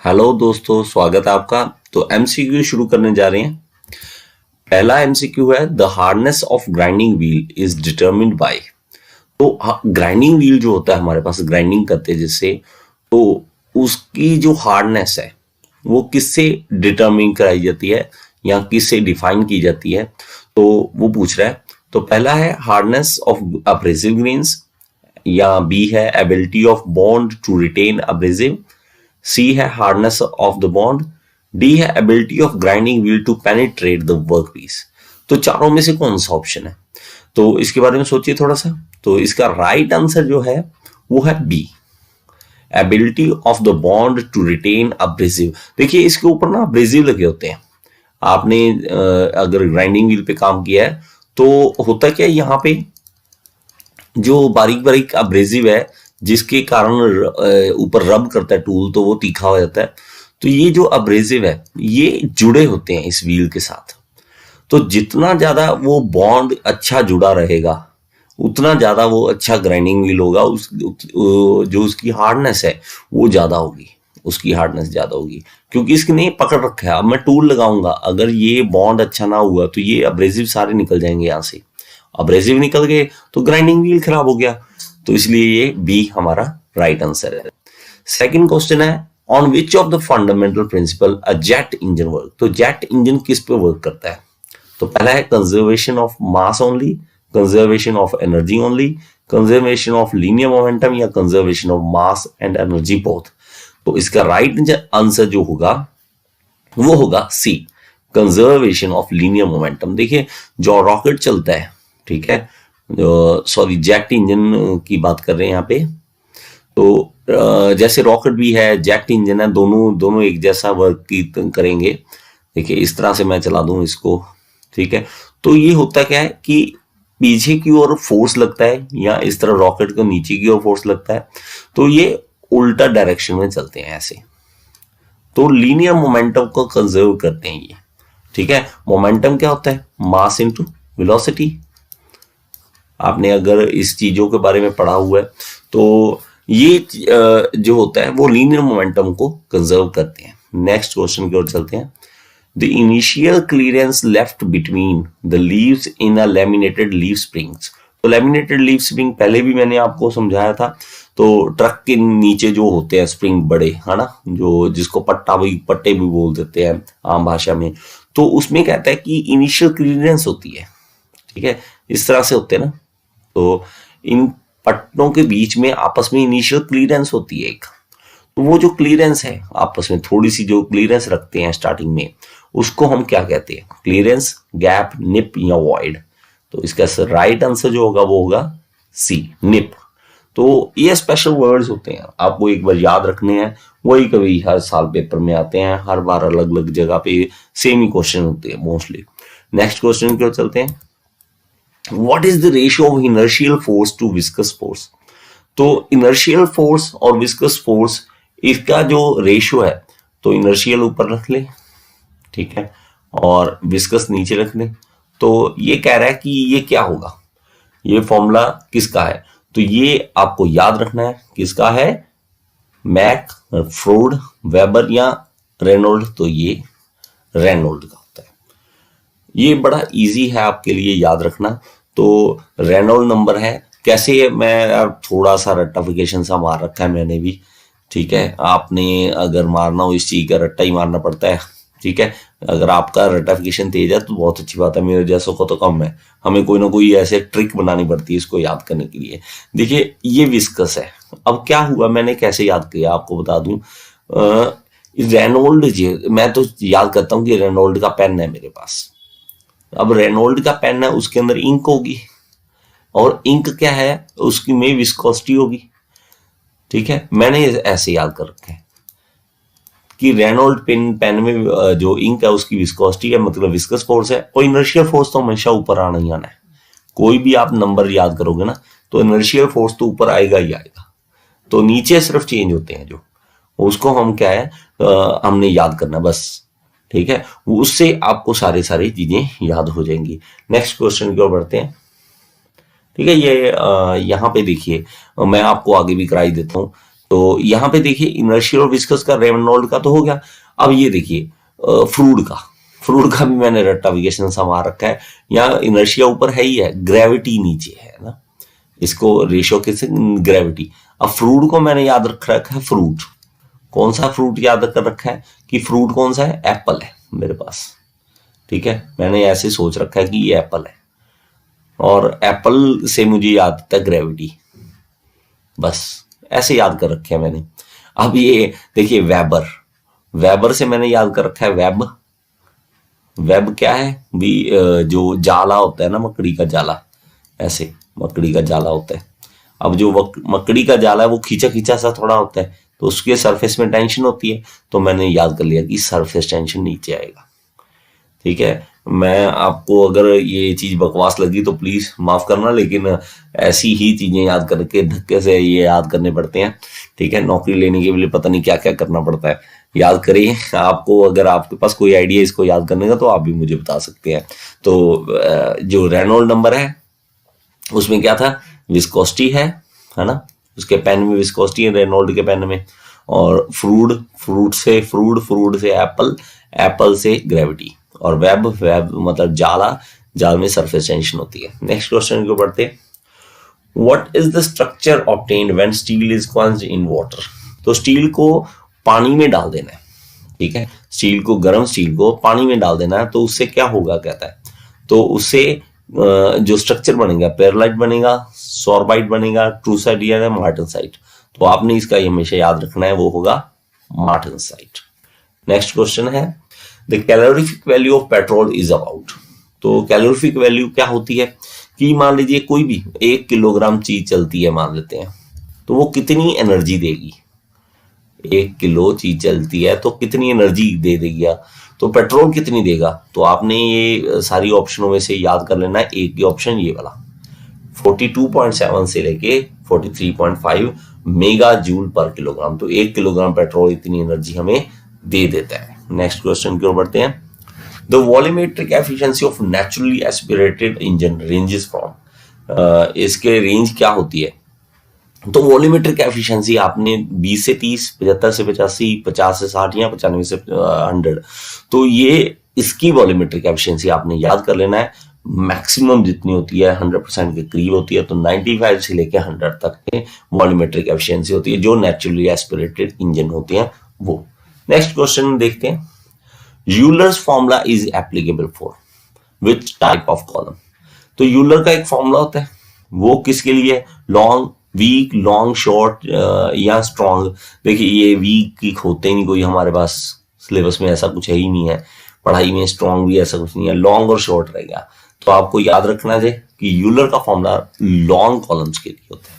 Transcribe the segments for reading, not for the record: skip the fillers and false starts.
Hello दोस्तों, स्वागत है आपका। तो एमसीक्यू शुरू करने जा रहे हैं। पहला एमसीक्यू है, the hardness of grinding wheel is determined bye. तो ग्राइंडिंग व्हील जो होता है हमारे पास, ग्राइंडिंग करते हैं जिससे, तो उसकी जो हार्डनेस है वो किससे डिटरमिन कराई जाती है या किससे डिफाइन की जाती है, तो वो पूछ रहा है। तो पहला है हार्डनेस ऑफ अब्रेसिव ग्रेन्स, या बी है ability of bond to retain abrasive, C है hardness of the bond, D है ability of grinding wheel to penetrate the work piece. तो चारों में से कौन सा ऑप्शन है, तो इसके बारे में सोचिए थोड़ा सा। तो इसका राइट आंसर जो है वो है B, ability of the bond to retain abrasive. देखिए इसके ऊपर ना अब्रेसिव लगे होते हैं। आपने अगर ग्राइंडिंग व्हील पे काम किया है तो होता क्या है, यहाँ पे जो बारीक बारीक अब्रेसिव है जिसके कारण ऊपर रब करता है टूल, तो वो तीखा हो जाता है। तो ये जो अब्रेसिव है ये जुड़े होते हैं इस व्हील के साथ। तो जितना ज्यादा वो बॉन्ड अच्छा जुड़ा रहेगा उतना ज्यादा वो अच्छा ग्राइंडिंग व्हील होगा। जो उसकी हार्डनेस है वो ज्यादा होगी, उसकी हार्डनेस ज्यादा होगी, क्योंकि इसने पकड़ रखा है। अब मैं टूल लगाऊंगा, अगर ये बॉन्ड अच्छा ना हुआ तो ये अब्रेसिव सारे निकल जाएंगे यहाँ से। अब्रेसिव निकल गए तो ग्राइंडिंग व्हील खराब हो गया। तो इसलिए ये बी हमारा राइट आंसर है। सेकंड क्वेश्चन है, on which of the fundamental principle a jet engine work. तो जेट इंजन किस पे वर्क करता है? तो पहला है conservation of mass only, conservation of energy only, conservation of linear momentum, या conservation of mass and energy both. तो इसका राइट आंसर जो होगा वो होगा C, conservation of linear momentum. देखिए जो रॉकेट चलता है, ठीक है, सॉरी जेट इंजन की बात कर रहे हैं यहाँ पे। तो जैसे रॉकेट भी है, जेट इंजन है, दोनों एक जैसा वर्क करेंगे। देखिए इस तरह से मैं चला दूं इसको, ठीक है। तो ये होता क्या है कि पीछे की ओर फोर्स लगता है, या इस तरह रॉकेट को नीचे की ओर फोर्स लगता है, तो ये उल्टा डायरेक्शन में चलते हैं ऐसे। तो लीनियर मोमेंटम को कंजर्व करते हैं ये, ठीक है। मोमेंटम क्या होता है? Mass into velocity. आपने अगर इस चीजों के बारे में पढ़ा हुआ है तो ये जो होता है वो लीनियर मोमेंटम को कंजर्व करते हैं। नेक्स्ट क्वेश्चन की ओर चलते हैं। The initial clearance left between the leaves in a laminated leave springs. तो लैमिनेटेड लीव स्प्रिंग पहले भी मैंने आपको समझाया था। तो ट्रक के नीचे जो होते हैं स्प्रिंग बड़े, है ना, जो जिसको पट्टे भी बोल देते हैं आम भाषा में, तो उसमें कहता है कि इनिशियल क्लियरेंस होती है, ठीक है, इस तरह से होते हैं ना। तो इन पट्टों के बीच में आपस में इनिशियल क्लियरेंस होती है एक। तो वो जो क्लियरेंस है आपस में थोड़ी सी जो क्लियरेंस रखते हैं स्टार्टिंग में, उसको हम क्या कहते हैं? क्लियरेंस, गैप, निप या वॉइड। तो इसका राइट आंसर जो होगा वो होगा सी, निप। तो ये स्पेशल वर्ड्स होते हैं, आपको एक बार याद रखने हैं। वही कभी हर साल पेपर में आते हैं, हर बार अलग अलग जगह पे सेम ही क्वेश्चन होते हैं मोस्टली। नेक्स्ट क्वेश्चन की ओर चलते हैं। What is the ratio of inertial force to viscous force? तो inertial force और viscous force इसका जो रेशियो है, तो inertial ऊपर रख ले, ठीक है, और viscous नीचे रख ले। तो ये कह रहा है कि ये क्या होगा, ये फॉर्मूला किसका है? तो ये आपको याद रखना है किसका है, मैक, फ्रोड, वेबर या रेनोल्ड। तो ये रेनोल्ड का होता है। ये बड़ा इजी है आपके लिए याद रखना। तो रेनोल्ड नंबर है, कैसे, मैं थोड़ा सा रट्टाफिकेशन सा मार रखा है मैंने भी, ठीक है। आपने अगर मारना हो इस चीज का रट्टा ही मारना पड़ता है, ठीक है। अगर आपका रट्टाफिकेशन तेज है तो बहुत अच्छी बात है, मेरे जैसों को तो कम है। हमें कोई ना कोई ऐसे ट्रिक बनानी पड़ती है इसको याद करने के लिए। देखिए ये विस्कस है। अब क्या हुआ, मैंने कैसे याद किया आपको बता दूं। रेनोल्ड जी, मैं तो याद करता हूँ कि रेनोल्ड का पेन है मेरे पास। अब रेनोल्ड का पेन है, उसके अंदर इंक होगी, और इंक क्या है, उसकी में विस्कोसिटी होगी, ठीक है। मैंने ऐसे याद कर रखा है कि रेनोल्ड पेन में जो इंक है उसकी विस्कोसिटी है, मतलब विस्कस फोर्स है, और इनर्शियल फोर्स तो हमेशा ऊपर आना ही आना है। कोई भी आप नंबर याद करोगे ना तो इनर्शियल फोर्स तो ऊपर आएगा ही आएगा। तो नीचे सिर्फ चेंज होते हैं जो, उसको हम क्या है हमने याद करना बस, ठीक है। उससे आपको सारी चीजें याद हो जाएंगी। नेक्स्ट क्वेश्चन की ओर बढ़ते हैं, ठीक है। ये यहाँ पे देखिए, मैं आपको आगे भी कराई देता हूँ तो यहाँ पे देखिए इनर्शियल और विस्कस का, रेनॉल्ड का तो हो गया। अब ये देखिए फ्लूइड का भी मैंने रट्टाफिकेशन समा रखा है। यहाँ इनर्शिया ऊपर है ही है, ग्रेविटी नीचे है ना, इसको रेशियो कैसे, ग्रेविटी। अब फ्रूट को मैंने याद रख रखा है, फ्रूट कौन सा, फ्रूट याद कर रखा है कि फ्रूट कौन सा है, एप्पल है मेरे पास, ठीक है। मैंने ऐसे सोच रखा है कि ये एप्पल है, और एप्पल से मुझे याद आता है ग्रेविटी, बस ऐसे याद कर रखे है मैंने। अब ये देखिए वेबर से मैंने याद कर रखा है वेब क्या है भी, जो जाला होता है ना, मकड़ी का जाला, ऐसे मकड़ी का जाला होता है। अब जो मकड़ी का जाला है वो खींचा खींचा सा थोड़ा होता है, तो उसके सरफेस में टेंशन होती है, तो मैंने याद कर लिया कि सरफेस टेंशन नीचे आएगा, ठीक है। मैं आपको अगर ये चीज बकवास लगी तो प्लीज माफ करना, लेकिन ऐसी ही चीजें याद करके धक्के से ये याद करने पड़ते हैं, ठीक है। नौकरी लेने के लिए पता नहीं क्या क्या करना पड़ता है, याद करिए। आपको अगर आपके पास कोई आइडिया इसको याद करने का तो आप भी मुझे बता सकते हैं। तो जो रेनॉल्ड नंबर है उसमें क्या था, विस्कोसिटी है ना, उसके पेन में विस्कोसिटी है रेनॉल्ड के पेन में, और फ्रूट से एप्पल से ग्रेविटी, और वेब मतलब जाल में सरफेस टेंशन होती है। नेक्स्ट क्वेश्चन को पढ़ते हैं, what is the structure obtained when steel is quenched in water. तो स्टील को पानी में डाल देना है, ठीक है, गर्म स्टील को पानी में डाल देना है, तो उससे क्या होगा कहता है, तो उससे जो स्ट्रक्चर बनेगा, पेरलाइट बनेगा, सॉर्बाइट बनेगा, ट्रूसाइट या मार्टनसाइट। तो आपने इसका हमेशा याद रखना है, वो होगा मार्टनसाइट। नेक्स्ट क्वेश्चन है, the calorific value of petrol is about. तो कैलोरीफिक वैल्यू क्या होती है कि मान लीजिए कोई भी 1 किलोग्राम चीज चलती है मान लेते हैं, तो वो कितनी एनर्जी देगी, 1 किलो चीज चलती है तो कितनी एनर्जी दे देगी, तो पेट्रोल कितनी देगा। तो आपने ये सारी ऑप्शनों में से याद कर लेना है, एक ही ऑप्शन ये वाला, 42.7 से लेके 43.5 मेगा जूल पर किलोग्राम। तो 1 किलोग्राम पेट्रोल इतनी एनर्जी हमें दे देता है। नेक्स्ट क्वेश्चन की ओर बढ़ते हैं, the volumetric efficiency of naturally aspirated engine ranges from. इसके रेंज क्या होती है, तो वॉल्यूमेट्रिक एफिशिएंसी आपने 20 से 30, 75 से 85, 50 से 60 या 95 से 100, तो ये इसकी वॉल्यूमेट्रिक एफिशिएंसी आपने याद कर लेना है। मैक्सिमम जितनी होती है 100% के करीब होती है, तो 95 से लेकर 100 तक के वॉल्यूमेट्रिक एफिशिएंसी होती है जो नेचुरली एस्पिरेटेड इंजन होते हैं वो। नेक्स्ट क्वेश्चन देखते हैं, Euler's formula is applicable for which type of column. तो यूलर का एक फॉर्मूला होता है, वो किसके लिए, लॉन्ग, वीक, लॉन्ग, शॉर्ट या स्ट्रॉन्ग। देखिए ये वीक होते ही नहीं, कोई हमारे पास सिलेबस में ऐसा कुछ है ही नहीं है, पढ़ाई में स्ट्रॉन्ग भी ऐसा कुछ नहीं है, लॉन्ग और शॉर्ट रहेगा। तो आपको याद रखना है कि यूलर का फॉर्मूला लॉन्ग कॉलम्स के लिए होता है।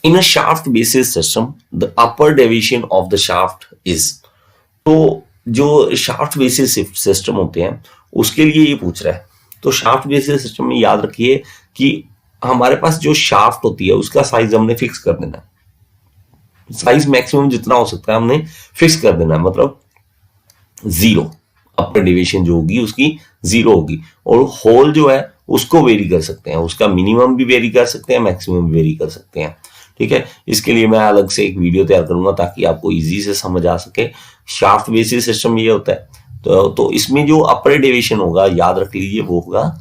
In a shaft basis system the upper deviation of the shaft is. तो जो शाफ्ट बेसिस सिस्टम होते हैं उसके लिए ये पूछ रहा है। तो शाफ्ट बेसिस सिस्टम में याद रखिए कि हमारे पास जो शाफ्ट होती है उसका साइज हमने फिक्स कर देना है, साइज मैक्सिमम जितना हो सकता है हमने फिक्स कर देना है, मतलब 0, अपर डेविएशन जो होगी उसकी 0 होगी, और होल जो है उसको वेरी कर सकते हैं, उसका मिनिमम भी वेरी कर सकते हैं, मैक्सिमम भी वेरी कर सकते हैं, ठीक है। इसके लिए मैं अलग से एक वीडियो तैयार करूंगा ताकि आपको इजी से समझ आ सके। शाफ्ट बेसिस सिस्टम ये होता है, तो इसमें जो अपर डेविएशन होगा याद रख लीजिए वो होगा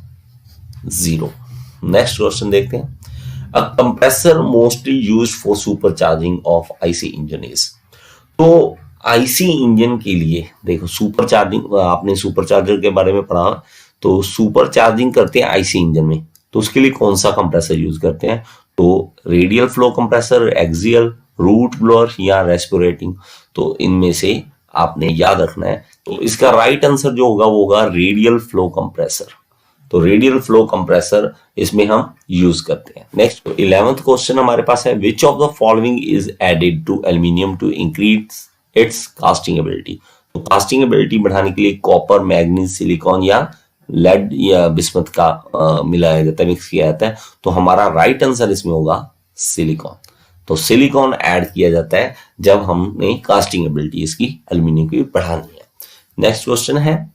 0। नेक्स्ट क्वेश्चन देखते हैं, a compressor mostly used for supercharging of IC engine is. तो आईसी इंजन के लिए देखो सुपरचार्जिंग, आपने सुपरचार्जर के बारे में पढ़ा, तो सुपरचार्जिंग करते हैं आईसी इंजन में, तो उसके लिए कौन सा कंप्रेसर यूज करते हैं, तो radial flow compressor, axial, root blower या रेस्पिरेटिंग। तो इनमें से आपने याद रखना है, तो इसका राइट आंसर जो होगा वो होगा रेडियल फ्लो कंप्रेसर। तो रेडियल फ्लो कंप्रेसर इसमें हम यूज करते हैं। नेक्स्ट 11th क्वेश्चन हमारे पास है, which of the following is added to aluminium to increase its casting ability. तो कास्टिंग एबिलिटी बढ़ाने के लिए कॉपर, मैग्नीज, सिलिकॉन या लेड या बिस्मथ का मिलाया जाता है, मिक्स किया जाता है। तो हमारा राइट आंसर इसमें होगा सिलिकॉन। तो सिलिकॉन ऐड किया जाता है जब हमने कास्टिंग एबिलिटी इसकी एल्यूमिनियम की बढ़ानी है। नेक्स्ट क्वेश्चन है,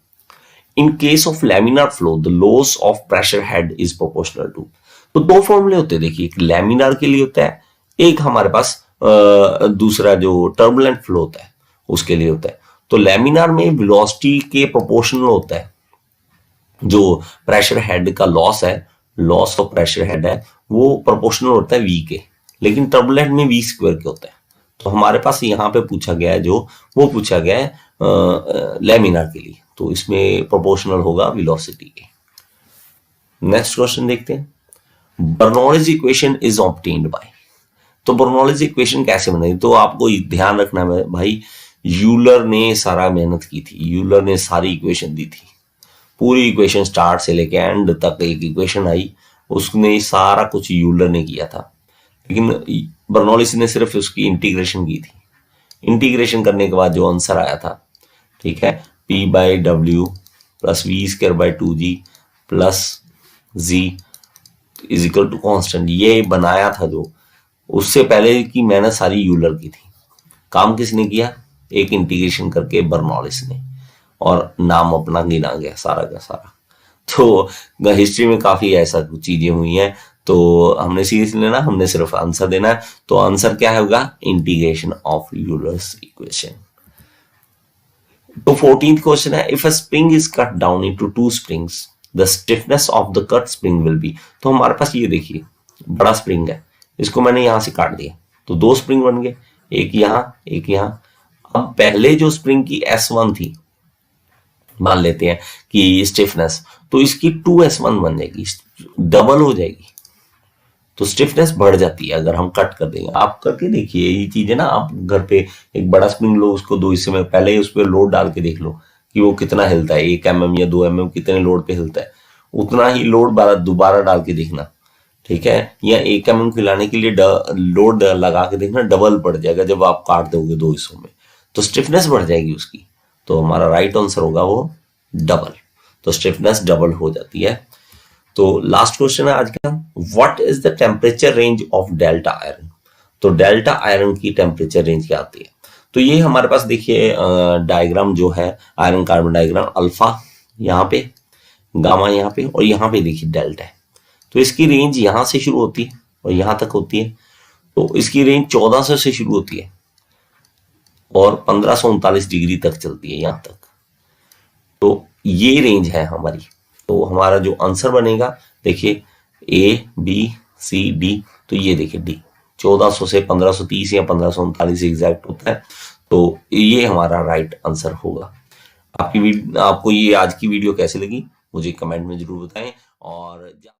in case of laminar flow the loss of pressure head is proportional to. तो 2 फॉर्मूले होते हैं, देखिए एक लैमिनार के लिए होता है, एक हमारे पास दूसरा जो टर्बुलेंट फ्लो होता है उसके लिए होता है। तो लैमिनार में वेलोसिटी के प्रोपोर्शनल होता है, जो प्रेशर हेड का लॉस है, लॉस ऑफ प्रेशर हेड है, वो प्रोपोर्शनल होता है वी के, लेकिन टर्बुलेंट में वी स्क्वायर के होता है। तो हमारे पास यहाँ पे पूछा गया है जो, वो पूछा गया है लैमिनार के लिए, तो इसमें प्रोपोर्शनल होगा वेलोसिटी के। नेक्स्ट क्वेश्चन देखते हैं, Bernoulli's equation is obtained by. तो बर्नौलीज इक्वेशन कैसे बनेगी, तो आपको ध्यान रखना है भाई, यूलर ने सारा मेहनत की थी, यूलर ने सारी इक्वेशन दी थी, पूरी इक्वेशन स्टार्ट से लेके एंड तक एक इक्वेशन आई, उसने सारा कुछ यूलर ने किया था, लेकिन बर्नौलीज ने सिर्फ उसकी इंटीग्रेशन की थी। इंटीग्रेशन करने के बाद जो आंसर आया था, ठीक है, P by W plus V square by 2g plus G is equal to constant, ये बनाया था जो, उससे पहले की मेहनत सारी यूलर की थी। काम किसने किया, एक इंटीग्रेशन करके बर्नौलीज ने, और नाम अपना गिना गया सारा का सारा। तो हिस्ट्री में काफी ऐसा कुछ चीजें हुई हैं, तो हमने सीरियस लेना, हमने सिर्फ आंसर देना है। तो आंसर क्या होगा, इंटीग्रेशन ऑफ यूलर्स इक्वेशन। तो 14th क्वेश्चन है, if a spring is cut down into 2 springs the stiffness of the cut spring will be. तो हमारे पास ये देखिए बड़ा स्प्रिंग है, इसको मैंने यहां से काट दिया, तो 2 स्प्रिंग बन गए, एक यहां एक यहां। अब पहले जो स्प्रिंग की S1 थी, मान लेते हैं कि स्टिफनेस, तो इसकी 2S1 बन जाएगी, डबल हो जाएगी, तो स्टिफनेस बढ़ जाती है अगर हम कट कर देंगे। आप करके देखिए ये चीजें ना, आप घर पे एक बड़ा स्प्रिंग लो, उसको 2 हिस्से में, पहले ही उस पर लोड डाल के देख लो कि वो कितना हिलता है, 1 mm या 2 mm कितने लोड पे हिलता है, उतना ही लोड दोबारा डाल के देखना, ठीक है, या 1 mm हिलाने के लिए लोड लगा के देखना, डबल बढ़ जाएगा जब आप काट दोगे 2 हिस्सों में, तो स्टिफनेस बढ़ जाएगी उसकी। तो हमारा राइट आंसर होगा वो डबल, तो स्टिफनेस डबल हो जाती है। तो लास्ट क्वेश्चन है आज का, what is the temperature range of delta iron. तो डेल्टा आयरन की टेम्परेचर रेंज क्या आती है, तो ये हमारे पास देखिए डायग्राम जो है, आयरन कार्बन डायग्राम, अल्फा यहाँ पे, गामा यहाँ पे, और यहाँ पे देखिए डेल्टा है। तो इसकी रेंज यहाँ से शुरू होती है और यहाँ तक होती है, तो इसकी रेंज 1400 से शुरू होती है और 1539 डिग्री तक चलती है यहाँ तक। तो ये रेंज है हमारी, तो हमारा जो आंसर बनेगा देखिए ABCD, तो ये देखिए D 1400 से 1530 या 1539 एग्जैक्ट होता है, तो ये हमारा राइट आंसर होगा। आपको ये आज की वीडियो कैसी लगी मुझे कमेंट में जरूर बताएं, और